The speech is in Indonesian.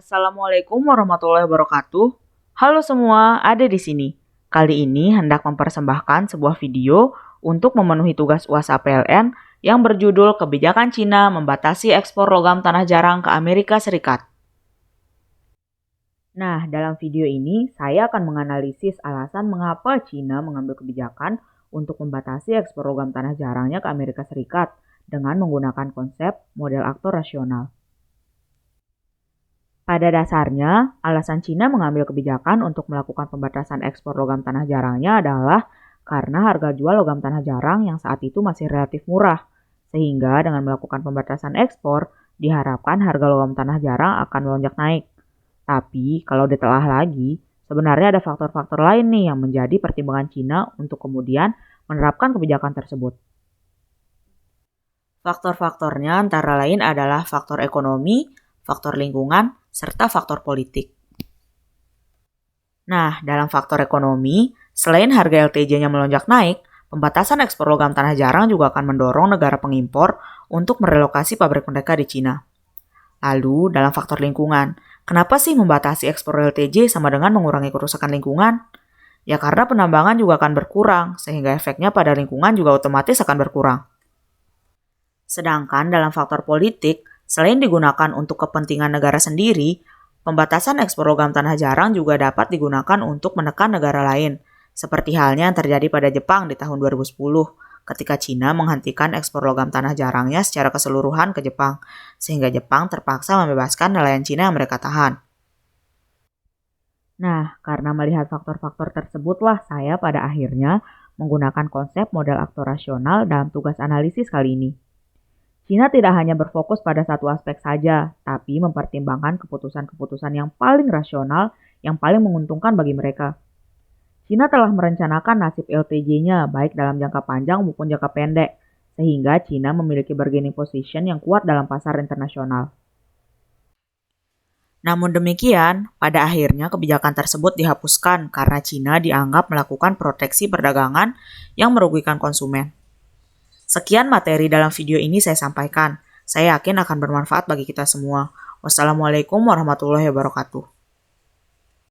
Assalamualaikum warahmatullahi wabarakatuh. Halo semua, ada di sini. Kali ini hendak mempersembahkan sebuah video untuk memenuhi tugas UAS APLN yang berjudul Kebijakan Cina Membatasi Ekspor Logam Tanah Jarang ke Amerika Serikat. Nah, dalam video ini saya akan menganalisis alasan mengapa Cina mengambil kebijakan untuk membatasi ekspor logam tanah jarangnya ke Amerika Serikat dengan menggunakan konsep model aktor rasional. Pada dasarnya, alasan Cina mengambil kebijakan untuk melakukan pembatasan ekspor logam tanah jarangnya adalah karena harga jual logam tanah jarang yang saat itu masih relatif murah, sehingga dengan melakukan pembatasan ekspor, diharapkan harga logam tanah jarang akan melonjak naik. Tapi, kalau ditelah lagi, sebenarnya ada faktor-faktor lain nih yang menjadi pertimbangan Cina untuk kemudian menerapkan kebijakan tersebut. Faktor-faktornya antara lain adalah faktor ekonomi, faktor lingkungan, serta faktor politik. Nah, dalam faktor ekonomi, selain harga LTJ-nya melonjak naik, pembatasan ekspor logam tanah jarang juga akan mendorong negara pengimpor untuk merelokasi pabrik mereka di Cina. Lalu, dalam faktor lingkungan, kenapa sih membatasi ekspor LTJ sama dengan mengurangi kerusakan lingkungan? Ya karena penambangan juga akan berkurang, sehingga efeknya pada lingkungan juga otomatis akan berkurang. Sedangkan dalam faktor politik, selain digunakan untuk kepentingan negara sendiri, pembatasan ekspor logam tanah jarang juga dapat digunakan untuk menekan negara lain, seperti halnya yang terjadi pada Jepang di tahun 2010, ketika Cina menghentikan ekspor logam tanah jarangnya secara keseluruhan ke Jepang, sehingga Jepang terpaksa membebaskan nelayan Cina yang mereka tahan. Nah, karena melihat faktor-faktor tersebutlah saya pada akhirnya menggunakan konsep model aktor rasional dalam tugas analisis kali ini. Cina tidak hanya berfokus pada satu aspek saja, tapi mempertimbangkan keputusan-keputusan yang paling rasional, yang paling menguntungkan bagi mereka. Cina telah merencanakan nasib LTJ-nya baik dalam jangka panjang maupun jangka pendek, sehingga Cina memiliki bargaining position yang kuat dalam pasar internasional. Namun demikian, pada akhirnya kebijakan tersebut dihapuskan karena Cina dianggap melakukan proteksi perdagangan yang merugikan konsumen. Sekian materi dalam video ini saya sampaikan. Saya yakin akan bermanfaat bagi kita semua. Wassalamualaikum warahmatullahi wabarakatuh.